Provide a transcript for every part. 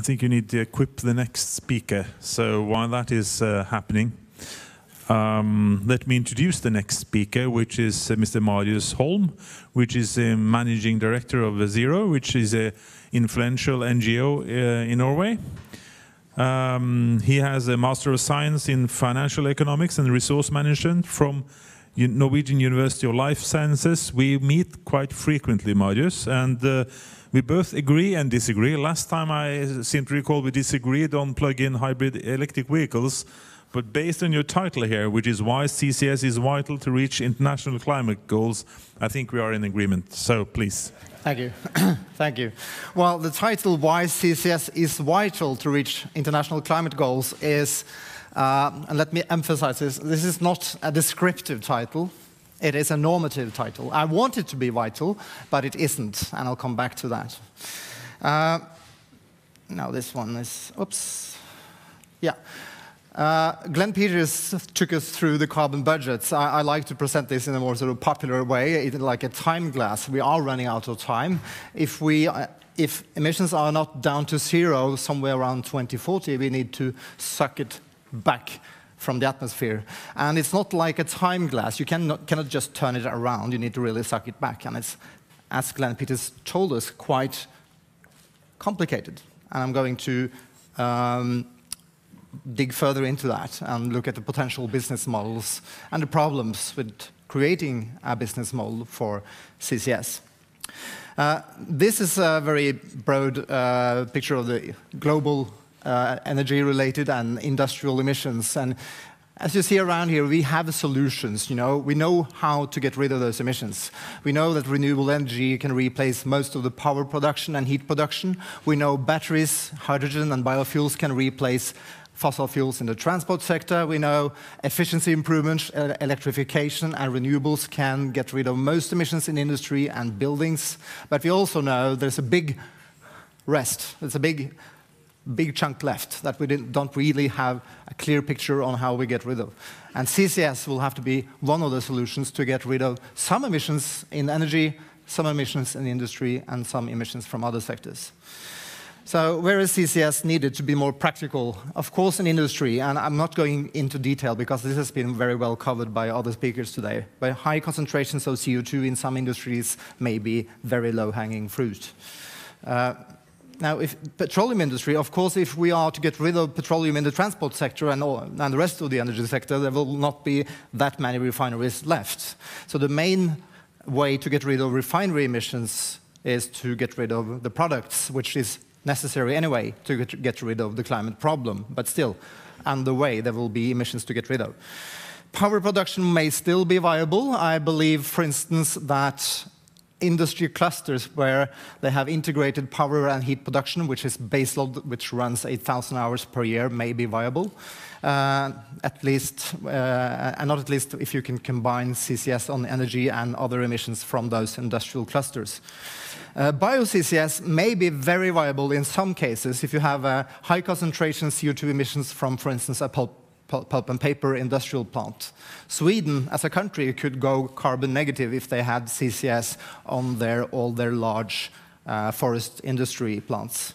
think you need to equip the next speaker. So while that is happening, let me introduce the next speaker, which is Mr. Marius Holm, which is a managing director of Zero, which is an influential NGO in Norway. He has a Master of Science in Financial Economics and Resource Management from Norwegian University of Life Sciences. We meet quite frequently, Marius, and we both agree and disagree. Last time I seem to recall we disagreed on plug-in hybrid electric vehicles, but based on your title here, which is why CCS is vital to reach international climate goals, I think we are in agreement. So please. Thank you. Thank you. Well, the title, Why CCS is Vital to Reach International Climate Goals, is, and let me emphasize this is not a descriptive title. It is a normative title. I want it to be vital, but it isn't, and I'll come back to that. Now this one is, oops. Yeah. Glenn Peters took us through the carbon budgets. I like to present this in a more sort of popular way, like a time glass. We are running out of time. If emissions are not down to zero somewhere around 2040, we need to suck it back from the atmosphere. And it's not like a time glass. You cannot just turn it around. You need to really suck it back. And it's, as Glenn Peters told us, quite complicated. And I'm going to dig further into that and look at the potential business models and the problems with creating a business model for CCS. This is a very broad picture of the global energy-related and industrial emissions. And as you see around here, we have solutions. We know how to get rid of those emissions. We know that renewable energy can replace most of the power production and heat production. We know batteries, hydrogen, and biofuels can replace fossil fuels in the transport sector. We know efficiency improvements, electrification, and renewables can get rid of most emissions in industry and buildings. But we also know there's a big rest. There's a big chunk left that we don't really have a clear picture on how we get rid of. And CCS will have to be one of the solutions to get rid of some emissions in energy, some emissions in industry, and some emissions from other sectors. So where is CCS needed to be more practical? Of course, in industry, and I'm not going into detail because this has been very well covered by other speakers today. But high concentrations of CO2 in some industries may be very low-hanging fruit. Now, if petroleum industry, of course, if we are to get rid of petroleum in the transport sector and the rest of the energy sector, there will not be that many refineries left. So the main way to get rid of refinery emissions is to get rid of the products, which is necessary anyway to get rid of the climate problem. But still, on the way, there will be emissions to get rid of. Power production may still be viable. I believe, for instance, that industry clusters where they have integrated power and heat production, which is baseload, which runs 8,000 hours per year, may be viable. At least, and not at least if you can combine CCS on energy and other emissions from those industrial clusters. Bio-CCS may be very viable in some cases if you have a high concentration CO2 emissions from, for instance, a pulp and paper industrial plant. Sweden, as a country, could go carbon negative if they had CCS on all their large forest industry plants.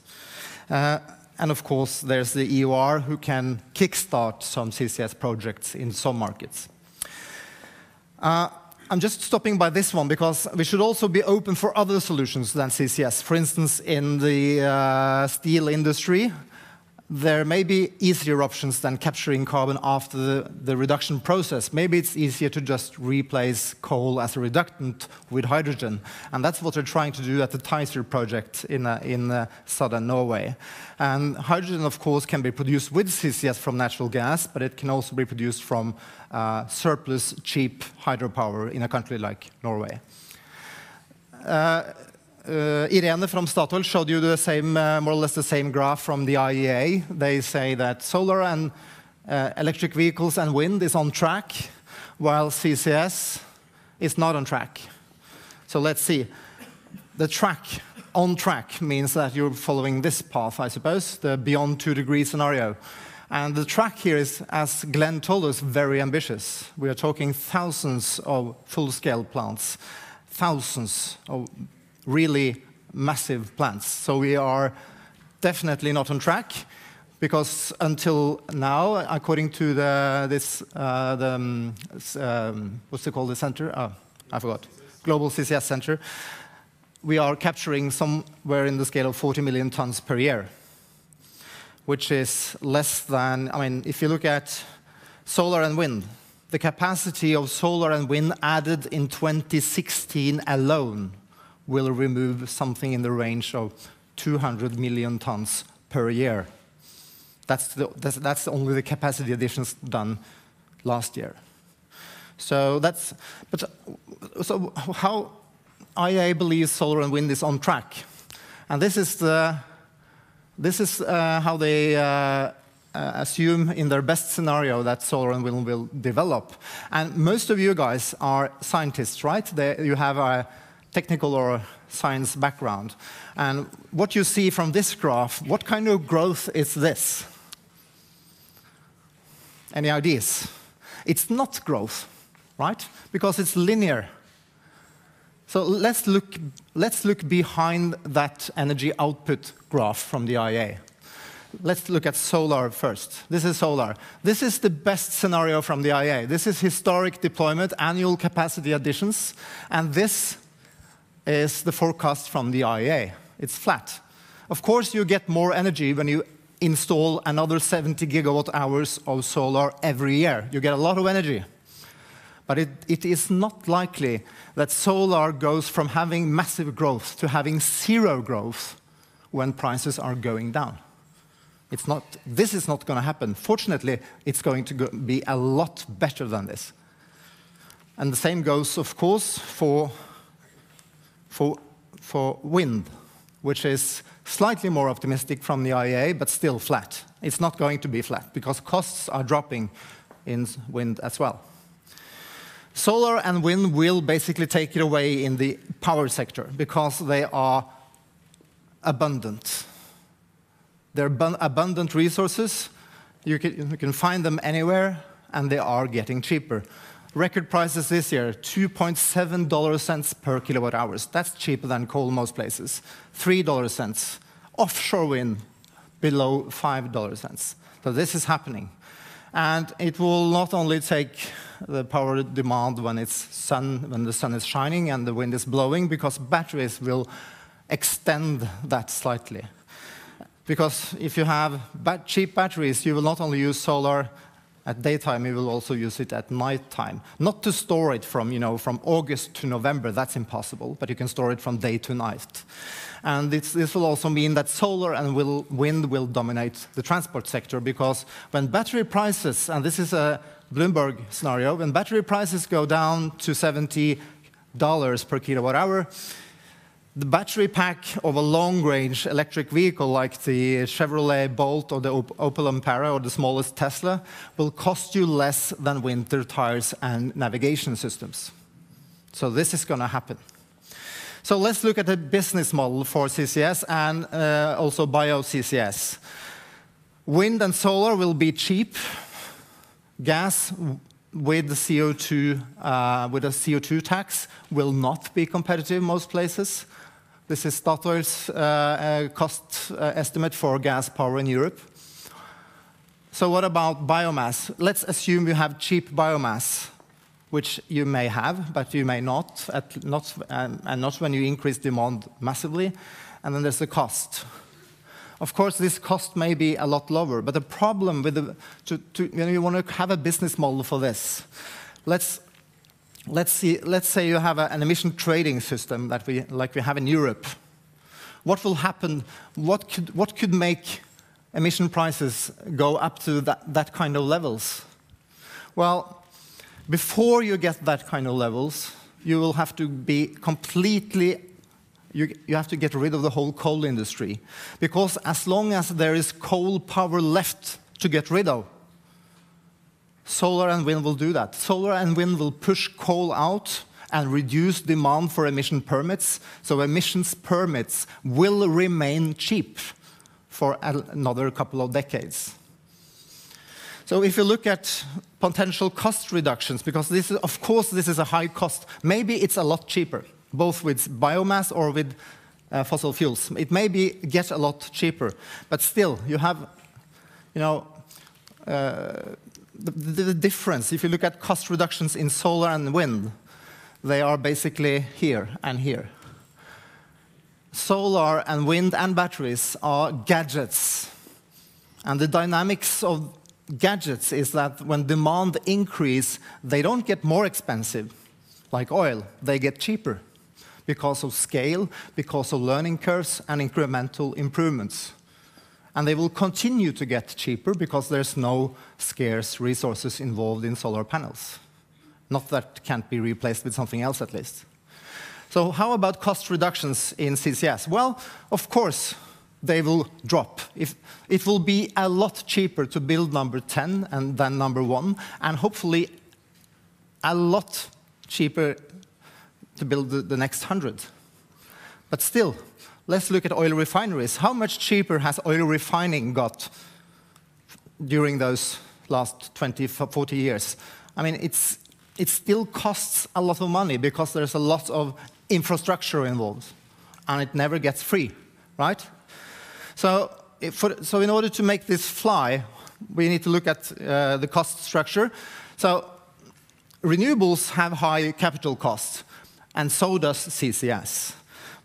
And of course, there's the EOR who can kickstart some CCS projects in some markets. I'm just stopping by this one because we should also be open for other solutions than CCS. For instance, in the steel industry, there may be easier options than capturing carbon after the reduction process. Maybe it's easier to just replace coal as a reductant with hydrogen. And that's what they're trying to do at the Tyser project in southern Norway. And hydrogen, of course, can be produced with CCS from natural gas, but it can also be produced from surplus, cheap hydropower in a country like Norway. Irene from Statoil showed you the same, more or less the same graph from the IEA. They say that solar and electric vehicles and wind is on track, while CCS is not on track. So let's see. The track, on track, means that you're following this path, I suppose, the beyond 2 degree scenario. And the track here is, as Glenn told us, very ambitious. We are talking thousands of full-scale plants, thousands of really massive plants. So we are definitely not on track, because until now, according to what's it called, the center? Oh, I forgot. Global CCS Center. We are capturing somewhere in the scale of 40 million tons per year, which is less than, I mean, if you look at solar and wind, the capacity of solar and wind added in 2016 alone will remove something in the range of 200 million tons per year. That's only the capacity additions done last year. So so how IEA believes solar and wind is on track, and this is how they assume in their best scenario that solar and wind will develop. And most of you guys are scientists, right? You have a technical or science background. And what you see from this graph, what kind of growth is this? Any ideas? It's not growth, right? Because it's linear. So let's look behind that energy output graph from the IEA. Let's look at solar first. This is solar. This is the best scenario from the IEA. This is historic deployment, annual capacity additions, and this is the forecast from the IEA. It's flat. Of course, you get more energy when you install another 70 gigawatt hours of solar every year. You get a lot of energy. But it is not likely that solar goes from having massive growth to having zero growth when prices are going down. This is not going to happen. Fortunately, it's going to be a lot better than this. And the same goes, of course, for wind, which is slightly more optimistic from the IEA, but still flat. It's not going to be flat, because costs are dropping in wind as well. Solar and wind will basically take it away in the power sector, because they are abundant. They're abundant resources. You can find them anywhere, and they are getting cheaper. Record prices this year, $2.7 per kilowatt hours. That's cheaper than coal most places. $3. Offshore wind, below $5. So this is happening. And it will not only take the power demand when the sun is shining and the wind is blowing, because batteries will extend that slightly. Because if you have cheap batteries, you will not only use solar at daytime, you will also use it at nighttime. Not to store it from August to November, that's impossible, but you can store it from day to night. And this will also mean that solar and wind will dominate the transport sector, because when battery prices, and this is a Bloomberg scenario, when battery prices go down to $70 per kilowatt hour, the battery pack of a long-range electric vehicle like the Chevrolet Bolt or the Opel Ampera or the smallest Tesla will cost you less than winter tires and navigation systems. So this is going to happen. So let's look at the business model for CCS and also bio-CCS. Wind and solar will be cheap. Gas with the with a CO2 tax will not be competitive in most places. This is Statoil's cost estimate for gas power in Europe. So what about biomass? Let's assume you have cheap biomass, which you may have, but you may not, and not when you increase demand massively. And then there's the cost. Of course, this cost may be a lot lower, but the problem with when you want to have a business model for this, let's say you have an emission trading system like we have in Europe. What will happen? What could make emission prices go up to that kind of levels? Well, before you get that kind of levels, you will have to be completely. You have to get rid of the whole coal industry, because as long as there is coal power left to get rid of, solar and wind will do that. Solar and wind will push coal out and reduce demand for emission permits, so emissions permits will remain cheap for another couple of decades. So if you look at potential cost reductions, because of course this is a high cost, maybe it's a lot cheaper, both with biomass or with fossil fuels. It may get a lot cheaper, but still, you have, the difference. If you look at cost reductions in solar and wind, they are basically here and here. Solar and wind and batteries are gadgets. And the dynamics of gadgets is that when demand increases, they don't get more expensive, like oil. They get cheaper because of scale, because of learning curves and incremental improvements. And they will continue to get cheaper because there's no scarce resources involved in solar panels. Not that can't be replaced with something else, at least. So how about cost reductions in CCS? Well, of course, they will drop. It will be a lot cheaper to build number 10 than number 1, and hopefully a lot cheaper to build the next 100. But still, let's look at oil refineries. How much cheaper has oil refining got during those last 20, 40 years? I mean, it still costs a lot of money because there's a lot of infrastructure involved, and it never gets free, right? So in order to make this fly, we need to look at the cost structure. So renewables have high capital costs, and so does CCS.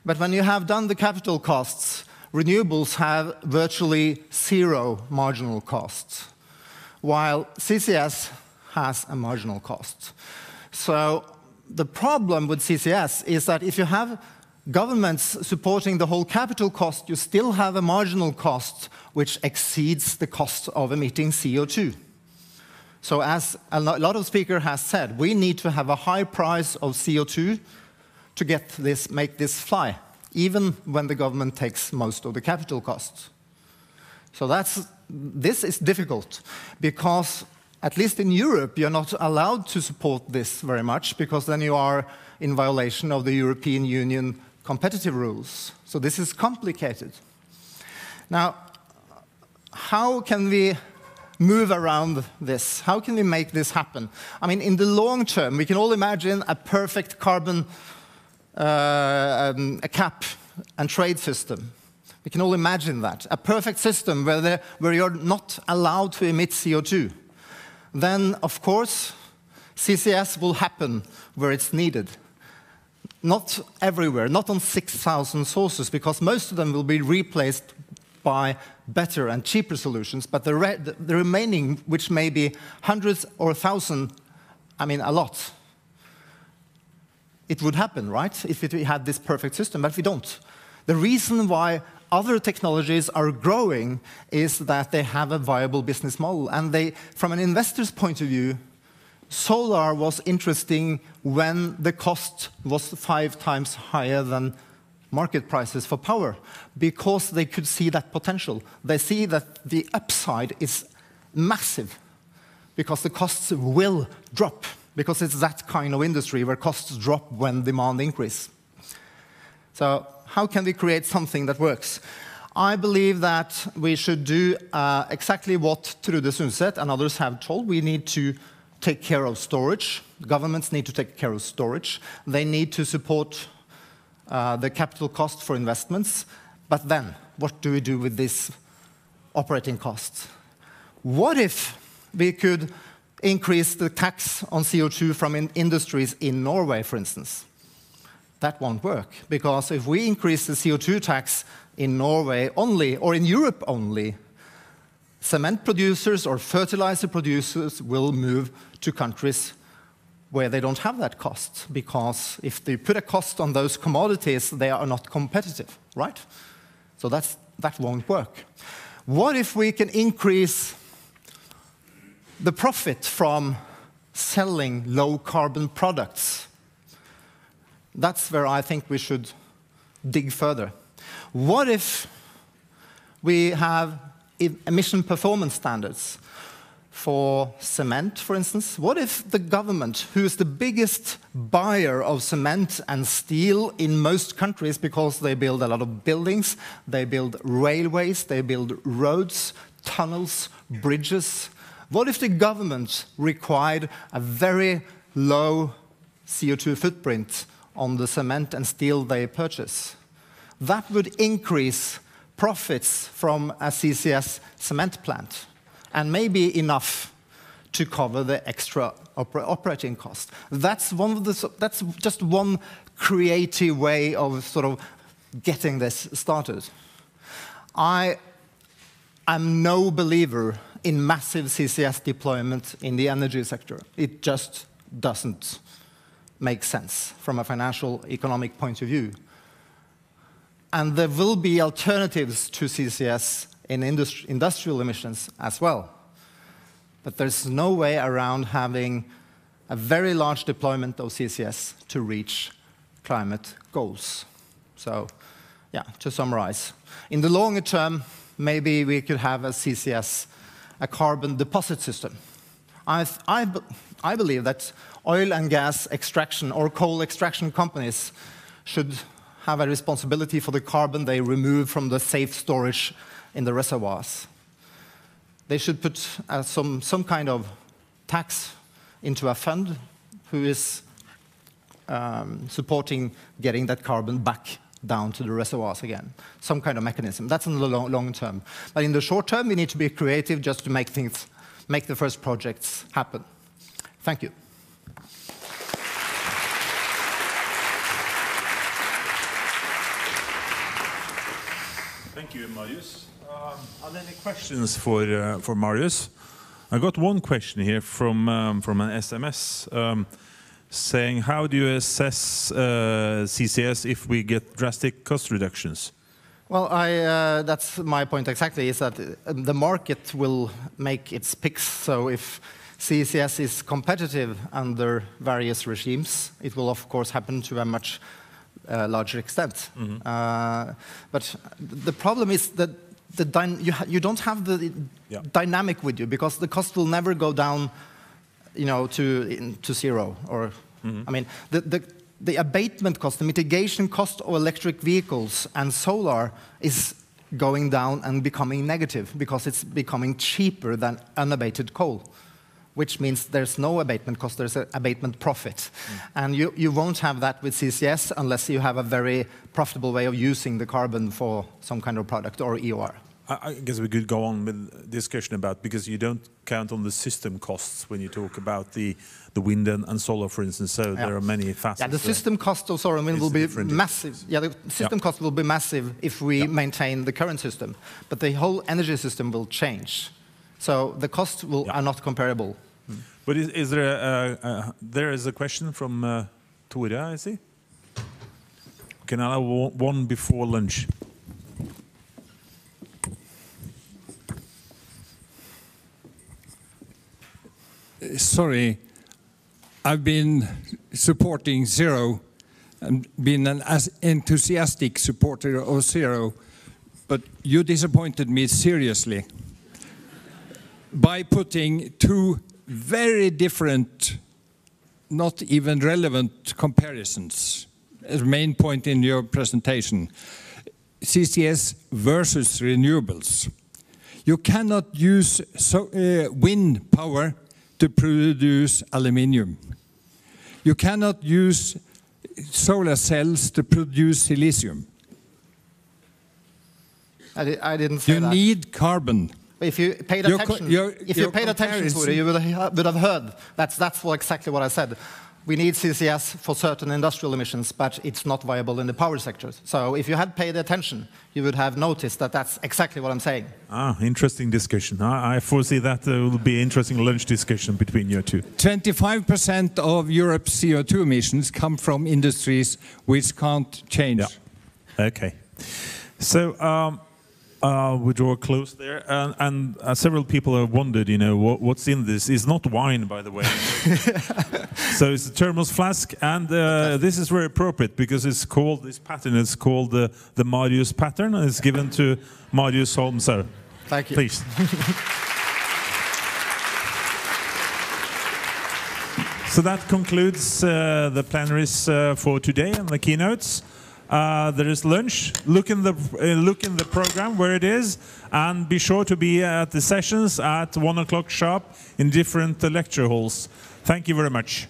But when you have done the capital costs, renewables have virtually zero marginal costs, while CCS has a marginal cost. So the problem with CCS is that if you have governments supporting the whole capital cost, you still have a marginal cost which exceeds the cost of emitting CO2. So as a lot of speakers have said, we need to have a high price of CO2 to make this fly, even when the government takes most of the capital costs. So this is difficult because, at least in Europe, you're not allowed to support this very much because then you are in violation of the European Union competitive rules. So this is complicated. Now, how can we move around this? How can we make this happen? I mean, in the long term, we can all imagine a perfect carbon a cap and trade system. We can all imagine that. A perfect system where you're not allowed to emit CO2. Then, of course, CCS will happen where it's needed. Not everywhere, not on 6,000 sources, because most of them will be replaced by better and cheaper solutions, but the remaining, which may be hundreds or 1,000, I mean, a lot. It would happen, right, if we had this perfect system, but we don't. The reason why other technologies are growing is that they have a viable business model. And from an investor's point of view, solar was interesting when the cost was 5 times higher than market prices for power, because they could see that potential. They see that the upside is massive, because the costs will drop, because it's that kind of industry where costs drop when demand increases. So how can we create something that works? I believe that we should do exactly what Trude Sundset and others have told. We need to take care of storage. Governments need to take care of storage. They need to support the capital cost for investments. But then, what do we do with these operating costs? What if we could increase the tax on CO2 from industries in Norway, for instance? That won't work, because if we increase the CO2 tax in Norway only, or in Europe only, cement producers or fertilizer producers will move to countries where they don't have that cost, because if they put a cost on those commodities, they are not competitive, right? So that won't work. What if we can increase the profit from selling low-carbon products? That's where I think we should dig further. What if we have emission performance standards for cement, for instance? What if the government, who is the biggest buyer of cement and steel in most countries, because they build a lot of buildings, they build railways, they build roads, tunnels, bridges, what if the government required a very low CO2 footprint on the cement and steel they purchase? that would increase profits from a CCS cement plant, and maybe enough to cover the extra operating cost. That's just one creative way of sort of getting this started. I am no believer in massive CCS deployment in the energy sector. It just doesn't make sense from a financial economic point of view. And there will be alternatives to CCS in industrial emissions as well. But there's no way around having a very large deployment of CCS to reach climate goals. So, yeah, to summarize, in the longer term, maybe we could have a CCS, a carbon deposit system. I believe that oil and gas extraction or coal extraction companies should have a responsibility for the carbon they remove from the safe storage in the reservoirs. They should put some kind of tax into a fund who is supporting getting that carbon back down to the reservoirs again. Some kind of mechanism. That's in the long term. But in the short term, we need to be creative just to make the first projects happen. Thank you. Thank you, Marius. Are there any questions for Marius? I got one question here from an SMS saying, how do you assess CCS if we get drastic cost reductions? Well, that's my point exactly, is that the market will make its picks. So if CCS is competitive under various regimes, it will of course happen to a much larger extent. But the problem is that you don't have the dynamic with you, because the cost will never go down, to zero. Or I mean, the abatement cost, the mitigation cost of electric vehicles and solar is going down and becoming negative because it's becoming cheaper than unabated coal, which means there's no abatement cost, there's an abatement profit. And you won't have that with CCS unless you have a very profitable way of using the carbon for some kind of product or EOR. I guess we could go on with discussion about, because you don't count on the system costs when you talk about the wind and solar, for instance. So there are many facets. Yeah, the system cost of solar and wind will be massive. Yeah, the system cost will be massive if we maintain the current system. But the whole energy system will change. So the costs are not comparable. But is there there is a question from Tore, I see. Can I have one before lunch? Sorry, I've been supporting Zero and been an enthusiastic supporter of Zero, but you disappointed me seriously by putting two very different, not even relevant comparisons as main point in your presentation. CCS versus renewables. You cannot use wind power to produce aluminium. You cannot use solar cells to produce silicium. I didn't say that. You need carbon. If you paid attention, Tore, you would have heard. That's exactly what I said. We need CCS for certain industrial emissions, but it's not viable in the power sector. So if you had paid attention, you would have noticed that that's exactly what I'm saying. Ah, interesting discussion. I foresee that there will be an interesting lunch discussion between you two. 25% of Europe's CO2 emissions come from industries which can't change. Yeah. Okay. So we draw close there, and several people have wondered, what's in this. It's not wine, by the way. So it's a thermos flask, and this is very appropriate because this pattern is called the Marius pattern, and it's given to Marius Holm. So, thank you. Please. So that concludes the plenaries for today and the keynotes. There is lunch. Look in the program where it is, and be sure to be at the sessions at 1 o'clock sharp in different lecture halls. Thank you very much.